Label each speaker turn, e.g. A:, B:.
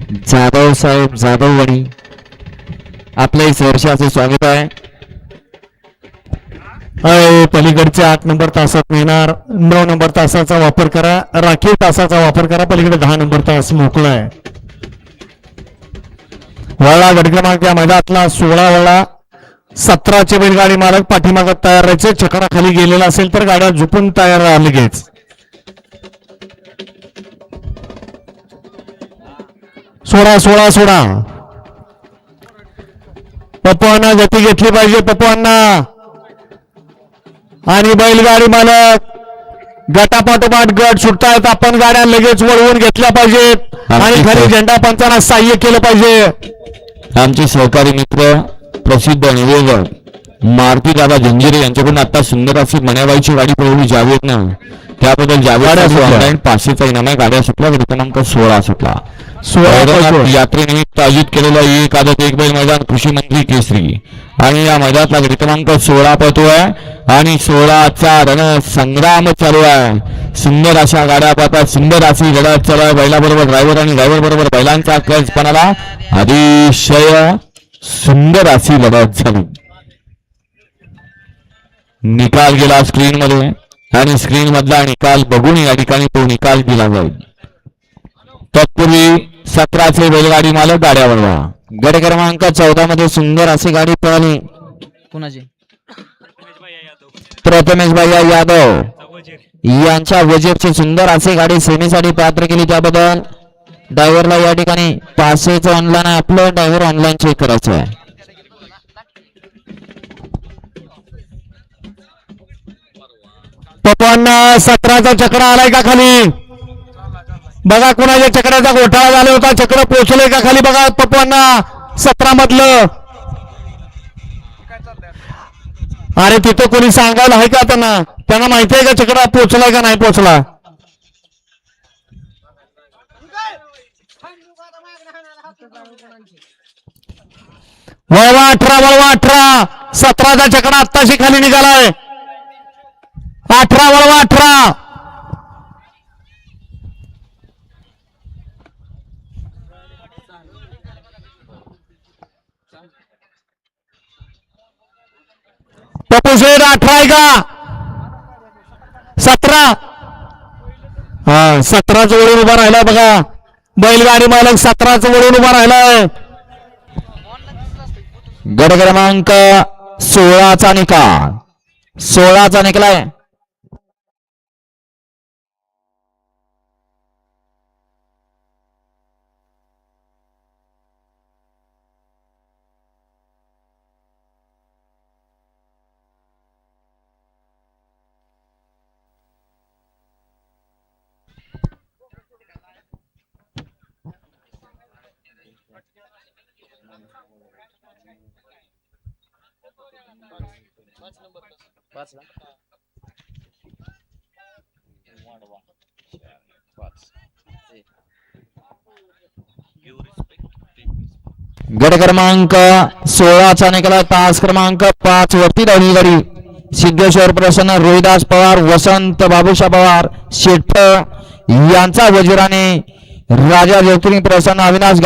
A: जाधव साहेब जाधववाडी आपले सहर्षाचे स्वागत आहे. पलीकडचे 8 नंबर तासात मिळणार. 9 नंबर तासाचा वापर करा. राखीव तासाचा वापर करा. पलीकडे 10 नंबर तास मोकळा आहे. वळा गट क्रमांक या मैदानातला 16 वळा 17चे बैलगाडी मालक पाठीमागत तयार राहायचे. चकडा खाली गेलेला असेल तर गाड्या झुपून तयार राहा लगेच. सोडा पप्पूंना गती घेतली पाहिजे. पप्पूंना आणि बैलगाडी मालक गटापाठोपाठ गट सुटतायत. आपण गाड्या लगेच वळवून घेतल्या पाहिजेत आणि खाली झेंडा पंचांना सहाय्य केलं पाहिजे.
B: आमचे सहकारी मित्र प्रसिद्ध निवेदक मारुती दादा जंजिरे यांच्याकडून आता सुंदर अशी मण्याबाईची गाडी पळवली जावेद ना, त्याबद्दल जावेद ऑनलाईन 500चा इनाम आहे. गाड्या सुटल्या. क्रमांक 16 सुटला. यात्रेनिमित्त आयोजित केलेला एक आदत एक बैल मैदान कृषी मंत्री केसरी आणि या मैदानातला गट क्रमांक 16 पळतोय आणि 16चा रण संग्राम चालू आहे. सुंदर अशा गाड्या पाहतात. सुंदर अशी लढत चालू आहे. बैलाबरोबर ड्रायव्हर आणि ड्रायव्हर बरोबर बैलांचा कळसपणाला अतिशय सुंदर अशी लढत झाली. निकाल गेला स्क्रीन मध्ये आणि स्क्रीन मधला निकाल बघून या ठिकाणी तो निकाल दिला जाईल. तत्पूर्वी 17चे बैलगाडी मालक गाड्या वळवा.
A: गट क्रमांक 14 मध्ये सुंदर अशी गाडी पळाली.
C: कुणाची?
A: प्रथमेश भैया यादव यांच्या वजीरची सुंदर अशी गाडी सेमीसाठी पात्र केली. त्याबद्दल ड्रायव्हरला या ठिकाणी 500चं ऑनलाईन आहे. आपलं ड्रायव्हर ऑनलाईन चेक करायचं आहे. पप्पांना 17चा चक्र आलाय का खाली बघा. कुणाच्या चक्राचा घोटाळा झाला होता. चक्र पोहोचलंय का खाली बघा. पप्पांना 17 मधलं. अरे तिथं कोणी सांगायला आहे का त्यांना माहिती आहे का चक्र पोहोचलाय का नाही पोहोचला. वळवा 18 17चा चक्र आत्ताशी खाली निघालाय. 18 वळवा 18. पप्पू शेठ 18 आहे का 17. हा 17च वळून उभा राहिला बघा. बैलगाडी मालक 17च वळून उभा राहिलाय.
B: गट क्रमांक 16चा निकाल.
A: 16चा निकाल. गट क्रमांक 16चा निकाल. तास क्रमांक 5 वरती धावली गाडी. सिद्धेश्वर प्रसन्न रोहिदास पवार वसंत बाबूशा पवार शेठ यांचा वजीराने राजा ज्योतिर्लिंग प्रसन्न अविनाश